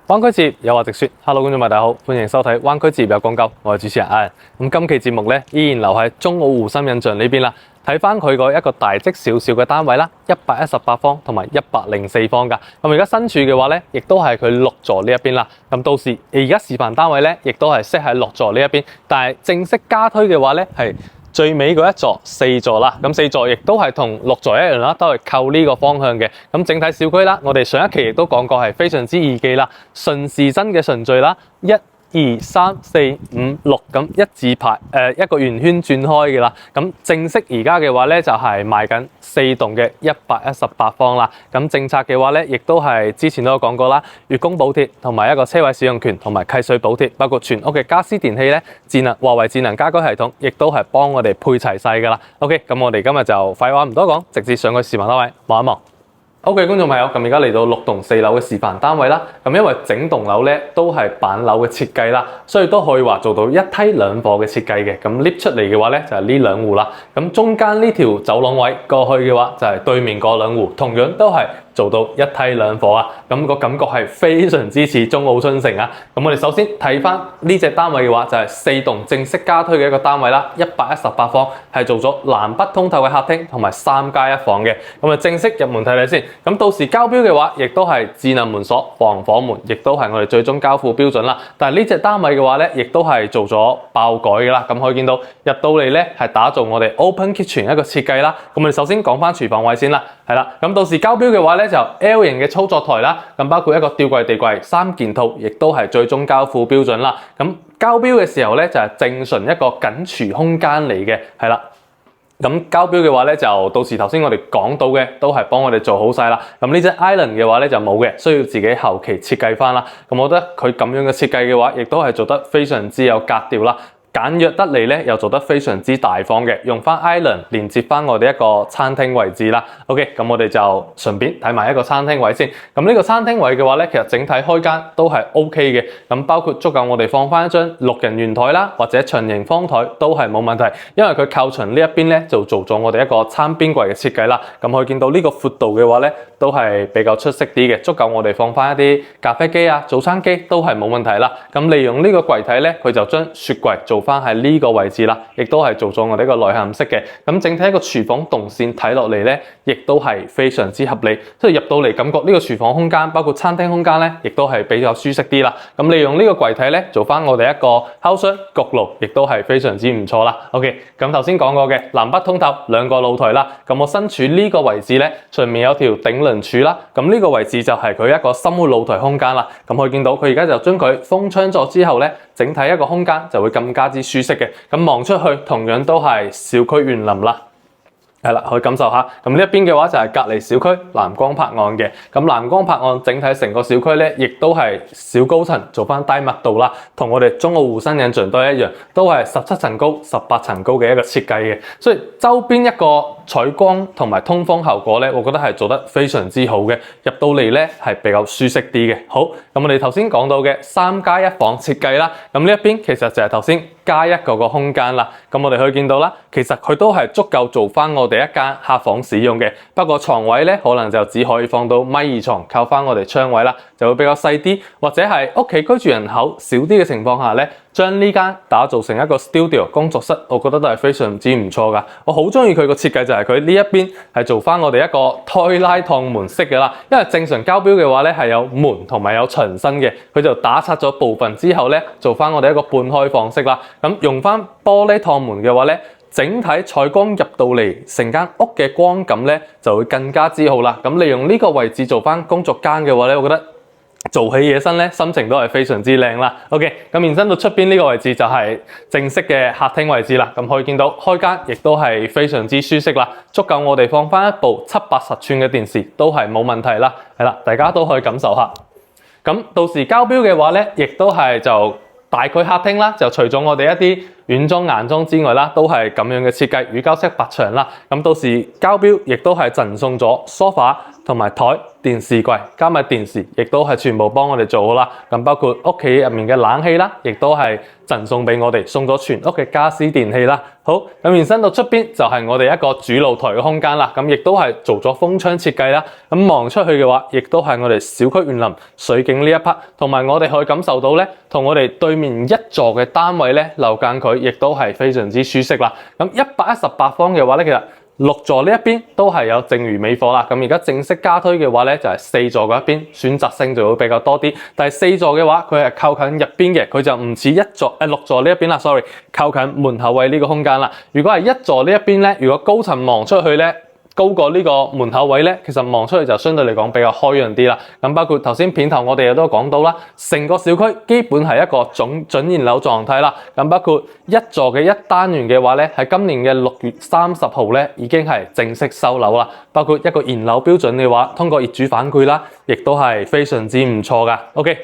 灣區置業有話直說 ，Hello 觀眾朋友大家好，歡迎收睇灣區置業有講究，我係主持人 Ian。咁今期節目咧依然留喺中澳湖心印象呢邊啦，睇翻佢個一個大積少少嘅單位啦，118方同埋104方㗎。咁而家身處嘅話咧，亦都係佢6座呢一邊啦。咁到時而家示範單位咧，亦都係設喺6座呢一邊，但係正式加推嘅話咧係最尾嗰一座4座啦，咁4座亦都係同6座一樣啦，都係靠呢個方向嘅。咁整體小區啦，我哋上一期亦都講過係非常之易記啦，順時針嘅順序啦，1、2、3、4、5、6咁一字排一個圓圈轉開嘅啦。咁正式而家嘅話咧就係賣緊4棟嘅118方啦。咁政策嘅話咧，亦都係之前都有講過啦，月供補貼同埋一個車位使用權同埋契稅補貼，包括全屋嘅家私電器咧，華為智能家居系統亦都係幫我哋配齊晒噶啦。OK， 咁我哋今日就廢話唔多講，直接上去示範單位望一望。OK， 觀眾朋友，咁而家嚟到6棟4樓嘅示範單位啦。咁因為整棟樓咧都係板樓嘅設計啦，所以都可以話做到一梯2伙嘅設計嘅。咁 lift 出嚟嘅話咧就係呢2戶啦。咁中間呢條走廊位過去嘅話就係對面嗰2戶，同樣都係做到一梯2伙啊。咁個感覺係非常之似中澳春城啊。咁我哋首先睇翻呢隻單位嘅話，就係4棟正式加推嘅一個單位啦，118方係做咗南北通透嘅客廳同埋3+1房嘅。咁啊正式入門睇睇先。咁到時交標嘅話，亦都係智能門鎖、防火門，亦都係我哋最終交付標準啦。但係呢隻單位嘅話咧，亦都係做咗爆改嘅啦。咁可以見到入到嚟咧係打造我哋 Open Kitchen 一個設計啦。咁我哋首先講翻廚房位先啦，係啦。咁到時交標嘅話咧就 L 型嘅操作台啦，咁包括一個吊櫃、地櫃3件套，亦都係最終交付標準啦。咁交標嘅時候咧就係正純一個緊廚空間嚟嘅，係啦。咁交標嘅話咧，就到時頭先我哋講到嘅都係幫我哋做好晒啦。咁呢隻 Island 嘅話咧就冇嘅，需要自己後期設計翻啦。咁我覺得佢咁樣嘅設計嘅話，亦都係做得非常之有格調啦。簡約得嚟咧，又做得非常之大方嘅，用翻 Island 連接翻我哋一個餐廳位置啦。OK， 咁我哋就順便睇埋一個餐廳位先。咁呢個餐廳位嘅話咧，其實整體開間都係 OK 嘅。咁包括足夠我哋放翻一張6人圓台啦，或者長形方台都係冇問題。因為佢靠牆呢一邊咧就做咗我哋一個餐邊櫃嘅設計啦。咁可以見到呢個闊度嘅話咧，都係比較出色啲嘅，足夠我哋放翻一啲咖啡機啊、早餐機都係冇問題啦。咁利用呢個櫃體咧，佢就將雪櫃做翻喺呢個位置啦，亦都係做咗我哋一個內嵌式嘅。咁整體一個廚房動線睇落嚟咧，亦都係非常之合理。所以入到嚟感覺呢個廚房空間，包括餐廳空間咧，亦都係比較舒適啲啦。咁利用呢個櫃體咧，做翻我哋一個烤箱、焗爐，亦都係非常之唔錯啦。OK， 咁頭先講過嘅南北通透2個露台啦。咁我身處呢個位置咧，上面有條頂輪柱啦。咁呢個位置就係佢一個深嘅露台空間啦。咁可以見到佢而家就將佢封窗咗之後咧，整體一個空間就會更加之舒適嘅。咁望出去同樣都係小區園林啦。係啦，去感受下。咁呢一邊嘅話就係隔離小區藍光柏岸嘅。咁藍光柏岸整體成個小區咧，亦都係小高層做翻低密度啦，同我哋中澳湖新印象都一樣，都係17層高、18層高嘅一個設計嘅。所以周邊一個採光同埋通風效果咧，我覺得係做得非常之好嘅。入到嚟咧係比較舒適啲嘅。好，咁我哋頭先講到嘅3+1房設計啦，咁呢一邊其實就係頭先加一個空間啦。咁我哋可以見到啦，其實佢都係足夠做翻我哋一間客房使用嘅。不過床位咧，可能就只可以放到1.2米床，靠翻我哋窗位啦，就會比較細啲。或者係屋企居住人口少啲嘅情況下咧，將呢間打造成一個 studio 工作室，我覺得都係非常之唔錯噶。我好中意佢個設計，就係佢呢一邊係做翻我哋一個推拉趟門式嘅啦。因為正常交標嘅話咧係有門同埋有牆身嘅，佢就打拆咗部分之後咧，做翻我哋一個半開放式啦。咁用翻玻璃趟門嘅話咧，整體採光入到嚟，成間屋嘅光感咧就會更加之好啦。咁利用呢個位置做翻工作間嘅話咧，我覺得做起嘢身咧，心情都係非常之靚啦。OK， 咁延伸到出邊呢個位置就係正式嘅客廳位置啦。咁可以見到開間亦都係非常之舒適啦，足夠我哋放翻一部780寸嘅電視都係冇問題啦。係啦，大家都可以感受下。咁到時交標嘅話咧，亦都係就大概客廳啦，就除咗我哋一啲軟裝硬裝之外啦，都係咁樣嘅設計，乳膠色白牆啦。咁到時交標亦都係贈送咗梳化同埋台、電視櫃加埋電視，亦都係全部幫我哋做好啦。咁包括屋企入面嘅冷氣啦，亦都係贈送俾我哋，送咗全屋嘅家私電器啦。好，咁延伸到出邊就係我哋一個主露台嘅空間啦。咁亦都係做咗風窗設計啦。咁望出去嘅話，亦都係我哋小區園林水景呢一 part， 同埋我哋可以感受到咧，同我哋對面一座嘅單位咧，樓間距亦都係非常之舒適啦。咁118方嘅話咧，其實6座呢一邊都係有剩餘尾貨啦。咁而家正式加推嘅話咧，就係4座嗰一邊，選擇性就會比較多啲。但係4座嘅話，佢係靠近入邊嘅，佢就唔似6座呢一邊啦。sorry， 靠近門口位呢個空間啦。如果係1座呢一邊咧，如果高層望出去咧，高過呢個門口位咧，其實望出去就相對嚟講比較開揚啲啦。咁包括頭先片頭我哋亦都講到啦，成個小區基本係一個準現樓狀態啦。咁包括1座嘅1單元嘅話咧，喺今年嘅6月30號咧已經係正式收樓啦。包括一個現樓標準嘅話，通過業主反饋啦，亦都係非常之唔錯噶。OK。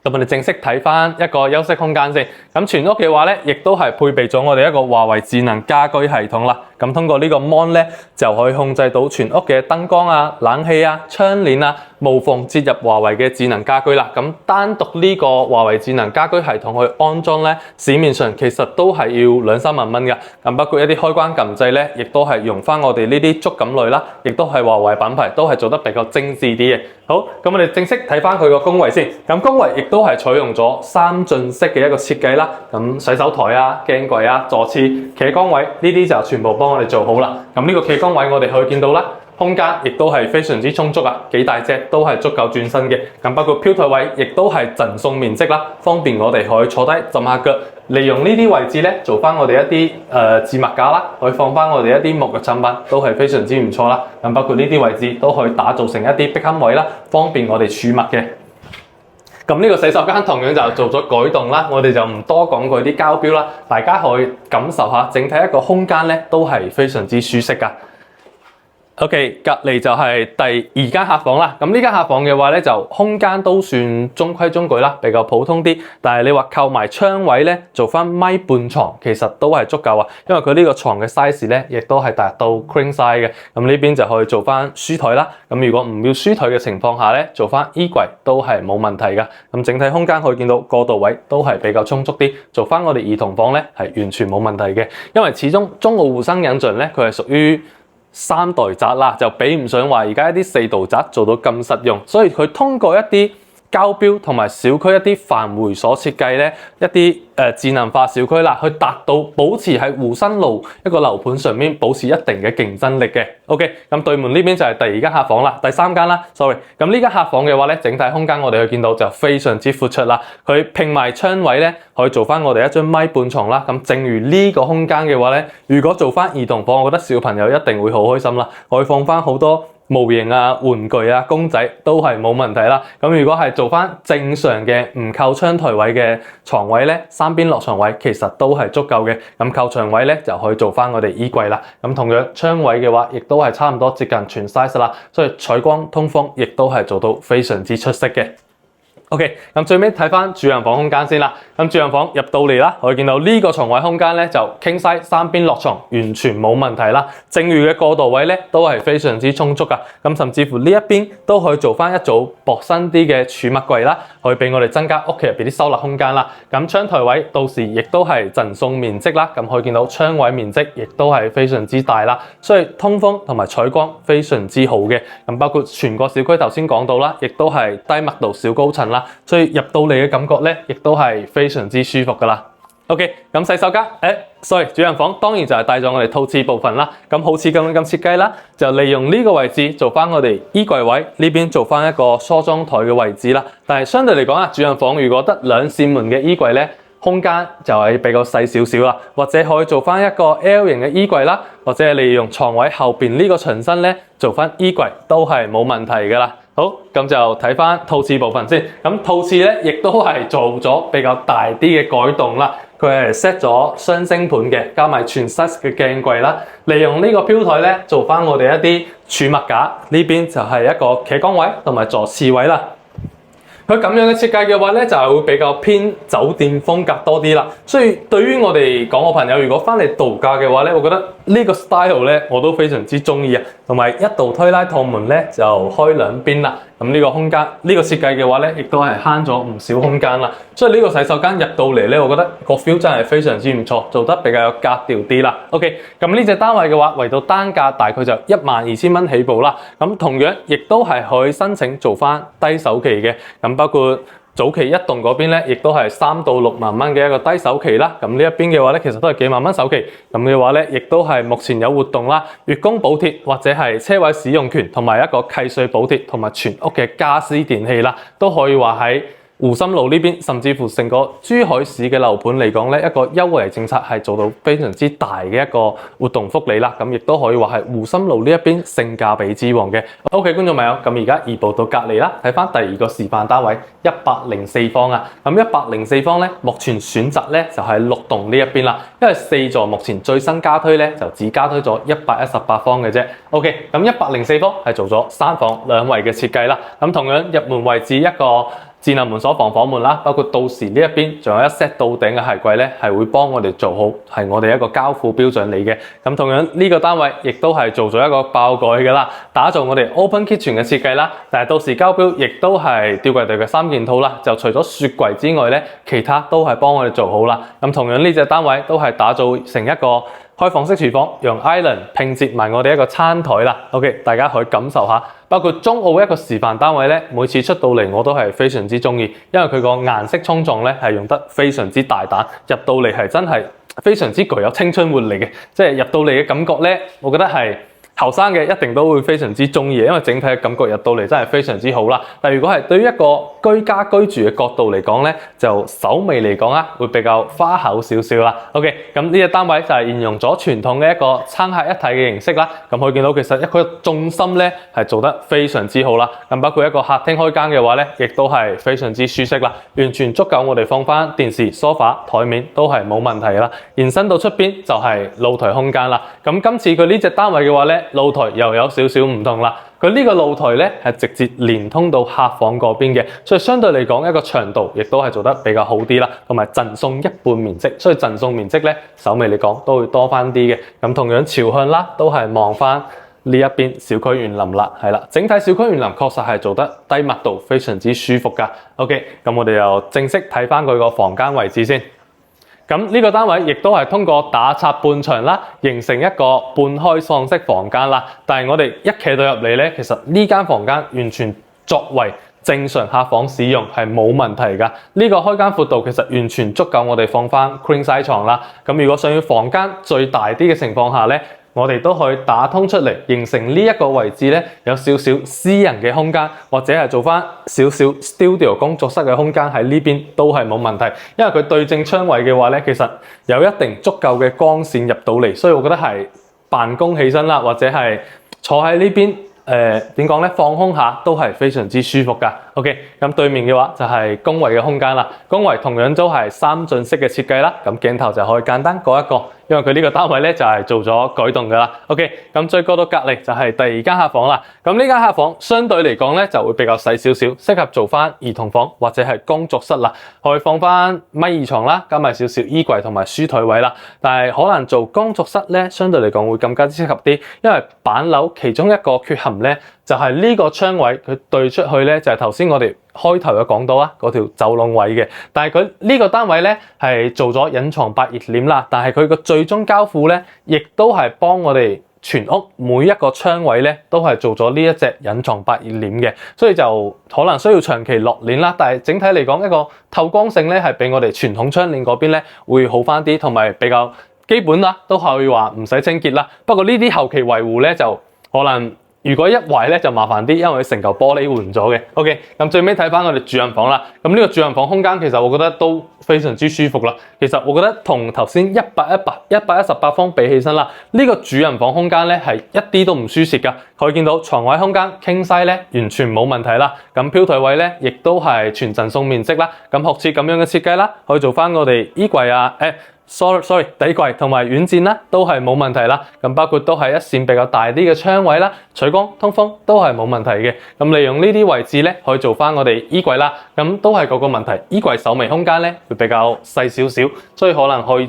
咁我哋正式睇翻一個休息空間先。咁全屋嘅話咧，亦都係配備咗我哋一個華為智能家居系統啦。咁通過呢個 mon 咧，就可以控制到全屋嘅燈光啊、冷氣啊、窗簾啊，無縫接入華為嘅智能家居啦。咁單獨呢個華為智能家居系統去安裝咧，市面上其實都係要2-3萬蚊嘅。咁包括一啲開關撳掣咧，亦都係用翻我哋呢啲觸感類啦，亦都係華為品牌，都係做得比較精緻啲嘅。好，咁我哋正式睇翻佢個工位先。咁工位亦都係採用咗3進式嘅一個設計啦。咁洗手台啊、鏡櫃啊、座廁、企缸位呢啲就全部幫我哋做好啦。咁呢個企缸位我哋可以見到啦，空間亦都係非常之充足啊，幾大隻都係足夠轉身嘅。咁包括飄台位亦都係贈送面積啦，方便我哋可以坐低浸下腳。利用呢啲位置咧，做翻我哋一啲置物架啦，可以放翻我哋一啲沐浴產品，都係非常之唔錯啦。咁包括呢啲位置都可以打造成一啲壁龕位啦，方便我哋儲物嘅。咁呢個洗手間同樣就做咗改動啦，我哋就唔多講佢啲交標啦，大家可以感受下整體一個空間咧，都係非常之舒適噶。OK， 隔離就係第2間客房啦。咁呢間客房嘅話咧，就空間都算中規中矩啦，比較普通啲。但係你話扣埋窗位咧，做翻1.5米床，其實都係足夠啊。因為佢呢個床嘅 size 咧，亦都係達到 queen size 嘅。咁呢邊就可以做翻書台啦。咁如果唔要書台嘅情況下咧，做翻衣櫃都係冇問題噶。咁整體空間可以見到過渡位都係比較充足啲。做翻我哋兒童房咧，係完全冇問題嘅。因為始終中澳互生引進咧，佢係屬於3代宅啦，就比唔上話而家一啲4代宅做到咁實用，所以佢通過一啲交標同埋小區一啲繁會所設計咧，一啲智能化小區啦，去達到保持喺湖新路一個樓盤上面保持一定嘅競爭力嘅。OK， 咁對門呢邊就係第2間客房啦，第3間啦 ，sorry。咁呢間客房嘅話咧，整體空間我哋去見到就非常之闊出啦。佢拼埋窗位咧，可以做翻我哋一張1.5米床啦。咁正如呢個空間嘅話咧，如果做翻兒童房，我覺得小朋友一定會好開心啦，可以放翻好多模型啊、玩具啊、公仔都係冇問題啦。咁如果係做翻正常嘅唔扣窗台位嘅床位咧，3邊落床位其實都係足夠嘅。咁扣牆位咧就可以做翻我哋衣櫃啦。咁同樣窗位嘅話，亦都係差唔多接近全 size 啦。所以採光通風亦都係做到非常之出色嘅。OK， 咁最尾睇翻主人房空間先啦。咁主人房入到嚟啦，可以見到呢個床位空間咧就傾西3邊落床，完全冇問題啦。剩餘嘅過渡位咧都係非常之充足噶。咁甚至乎呢一邊都可以做翻一組薄身啲嘅儲物櫃啦，可以俾我哋增加屋企入邊啲收納空間啦。咁窗台位到時亦都係贈送面積啦。咁可以見到窗位面積亦都係非常之大啦，所以通風同埋採光非常之好嘅。咁包括全個小區頭先講到啦，亦都係低密度小高層啦。所以入到嚟嘅感覺咧，亦都係非常之舒服噶啦。OK， 咁洗手間，sorry， 主人房當然就係帶咗我哋套廁部分啦。咁好似咁設計啦，就利用呢個位置做翻我哋衣櫃位，呢邊做翻一個梳妝台嘅位置啦。但係相對嚟講啊，主人房如果得2扇門嘅衣櫃咧，空間就係比較細少少啦，或者可以做翻一個 L 型嘅衣櫃啦，或者係利用床位後邊呢個牆身咧做翻衣櫃都係冇問題噶啦。好，咁就睇翻套廁部分先。咁套廁咧，亦都係做咗比較大啲嘅改動啦。佢係 set 咗雙星盤嘅，加埋全 size 嘅鏡櫃啦。利用呢個飄台咧，做翻我哋一啲儲物架。呢邊就係一個企缸位同埋坐廁位啦。佢咁樣嘅設計嘅話咧，就係會比較偏酒店風格多啲啦。所以對於我哋港澳朋友，如果翻嚟度假嘅話咧，我覺得呢個 style 咧我都非常之中意啊。同埋一道推拉趟門咧就開兩邊啦。咁呢個空間呢個設計嘅話咧，亦都係慳咗唔少空間啦。所以呢個洗手間入到嚟咧，我覺得個 feel 真係非常之唔錯，做得比較有格調啲啦。OK， 咁呢隻單位嘅話，為到單價大概就12,000蚊起步啦。咁同樣亦都係可以申請做翻低首期嘅。咁包括早期一棟嗰邊咧，亦都係3到6萬蚊嘅一個低首期啦。咁呢一邊嘅話咧，其實都係幾萬蚊首期。咁嘅話咧，亦都係目前有活動啦，月供補貼或者係車位使用權同埋一個契稅補貼同埋全屋嘅家私電器啦，都可以話喺湖心路呢邊，甚至乎成個珠海市嘅樓盤嚟講咧，一個優惠政策係做到非常之大嘅一個活動福利啦。咁亦都可以話係湖心路呢一邊性價比之王嘅。OK， 觀眾朋友，咁而家移步到隔離啦，睇翻第二個示範單位104方啊。咁104方咧，目前選擇咧就係6棟呢一邊啦，因為4座目前最新加推咧就只加推咗118方嘅啫。OK， 咁104方係做咗3房2衛嘅設計啦。咁同樣入門位置一個智能門鎖防火門啦，包括到時呢一邊仲有一 set 到頂嘅鞋櫃咧，係會幫我哋做好，係我哋一個交付標準嚟嘅。咁同樣呢個單位亦都係做咗一個爆改嘅啦，打造我哋 open kitchen 嘅設計啦。但係到時交標亦都係吊櫃隊嘅3件套啦，就除咗雪櫃之外咧，其他都係幫我哋做好啦。咁同樣呢隻單位都係打造成一個開放式廚房，用 island 拼接埋我哋一個餐台啦。OK， 大家可以感受下。包括中澳一個示範單位咧，每次出到嚟我都係非常之中意，因為佢個顏色衝撞咧係用得非常之大膽，入到嚟係真係非常之具有青春活力嘅，即係入到嚟嘅感覺咧，我覺得係後生嘅一定都會非常之中意，因為整體嘅感覺入到嚟真係非常之好啦。但如果係對於一個居家居住嘅角度嚟講咧，就手尾嚟講啊，會比較花巧少少啦。OK， 咁呢隻單位就係沿用咗傳統嘅一個餐客一體嘅形式啦。咁可以見到其實一個重心咧係做得非常之好啦。咁包括一個客廳開間嘅話咧，亦都係非常之舒適啦，完全足夠我哋放翻電視、梳化、台面都係冇問題啦。延伸到出邊就係露台空間啦。咁今次佢呢隻單位嘅話咧，露台又有少少唔同啦。佢呢個露台咧係直接連通到客房嗰邊嘅，所以相對嚟講一個長度亦都係做得比較好啲啦，同埋贈送一半面積，所以贈送面積咧手尾嚟講都會多翻啲嘅。咁同樣朝向啦，都係望翻呢一邊小區園林啦，係啦，整體小區園林確實係做得低密度，非常之舒服噶。OK， 咁我哋又正式睇翻佢個房間位置先。咁呢個單位亦都係通過打拆半牆啦，形成一個半開放式房間啦。但係我哋一企到入嚟咧，其實呢間房間完全作為正常客房使用係冇問題㗎。呢個開間闊度其實完全足夠我哋放翻 queen size 床啦。咁如果想要房間最大啲嘅情況下咧，我哋都可以打通出嚟，形成呢一個位置咧，有少少私人嘅空間，或者係做翻少少 studio 工作室嘅空間喺呢邊都係冇問題。因為佢對正窗位嘅話咧，其實有一定足夠嘅光線入到嚟，所以我覺得係辦公起身啦，或者係坐喺呢邊點講咧，放空下都係非常之舒服㗎。OK， 咁對面嘅話就係公衛嘅空間啦。公衛同樣都係3進式嘅設計啦。咁鏡頭就可以簡單過一個，因為佢呢個單位咧就係做咗改動㗎啦。OK， 咁再過到隔離就係第二間客房啦。咁呢間客房相對嚟講咧就會比較細少少，適合做翻兒童房或者係工作室啦，可以放翻米二床啦，加埋少少衣櫃同埋書台位啦。但係可能做工作室咧，相對嚟講會更加之適合啲，因為板樓其中一個缺陷咧就係呢個窗位佢對出去咧就係頭先我哋開頭有講到啊，嗰條走廊位嘅。但係佢呢個單位咧係做咗隱藏百葉簾啦，但係佢個最終交付咧，亦都係幫我哋全屋每一個窗位咧都係做咗呢一隻隱藏百葉簾嘅，所以就可能需要長期落簾啦。但係整體嚟講，一個透光性咧係比我哋傳統窗簾嗰邊咧會好翻啲，同埋比較基本啦，都可以話唔使清潔啦。不過呢啲後期維護咧就可能，如果一壞咧就麻煩啲，因為佢成嚿玻璃換咗嘅。OK， 咁最尾睇翻我哋主人房啦。咁呢個主人房空間其實我覺得都非常之舒服啦。其實我覺得同頭先118方比起身啦，呢個主人房空間咧係一啲都唔舒適噶。可以見到床位空間傾西咧完全冇問題啦。咁飄台位咧亦都係全贈送面積啦。咁學似咁樣嘅設計啦，可以做翻我哋衣櫃啊， sorry， 底櫃同埋軟墊啦，都係冇問題啦。咁包括都係一扇比較大啲嘅窗位啦，採光通風都係冇問題嘅。咁利用呢啲位置咧，可以做翻我哋衣櫃啦。咁都係嗰個問題，衣櫃手尾空間咧會比較細少少，所以可能可以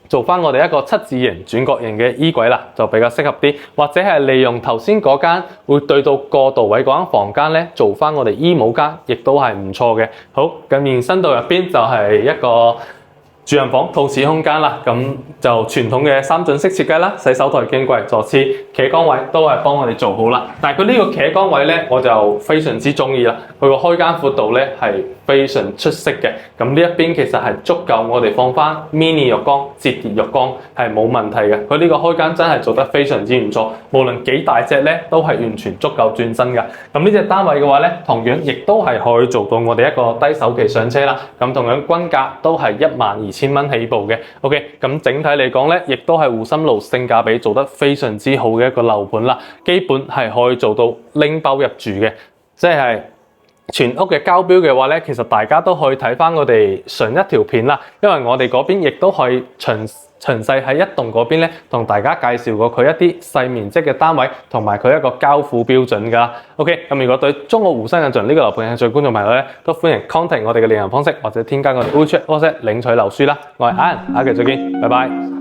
做翻我哋一個七字形轉角形嘅衣櫃啦，就比較適合啲。或者係利用頭先嗰間會對到過渡位嗰間房間咧，做翻我哋衣帽間，亦都係唔錯嘅。好，咁延伸到入邊就係一個主人房套廁空間啦，咁就傳統嘅三進式設計啦，洗手台、鏡櫃、坐廁、企缸位都係幫我哋做好啦。但係佢呢個企缸位咧，我就非常之中意啦。佢個開間闊度咧係非常出色嘅。咁呢一邊其實係足夠我哋放翻 mini 浴缸、摺疊浴缸係冇問題嘅。佢呢個開間真係做得非常之唔錯，無論幾大隻咧都係完全足夠轉身㗎。咁呢隻單位嘅話咧，同樣亦都係可以做到我哋一個低首期上車啦。咁同樣均價都係12000蚊起步嘅。OK， 咁整體嚟講咧，亦都係湖心路性價比做得非常之好嘅一個樓盤啦。基本係可以做到拎包入住嘅，即係全屋嘅交標嘅話咧，其實大家都可以睇翻我哋上一條片啦，因為我哋嗰邊亦都可以詳細喺一棟嗰邊咧，同大家介紹過佢一啲細面積嘅單位同埋佢一個交付標準㗎。OK， 咁如果對中澳湖新印象呢個樓盤有興趣嘅觀眾朋友咧，都歡迎 contact 我哋嘅聯繫方式或者添加我哋 WeChat WhatsApp 領取樓書啦。我係 Ian，下期再見，拜拜。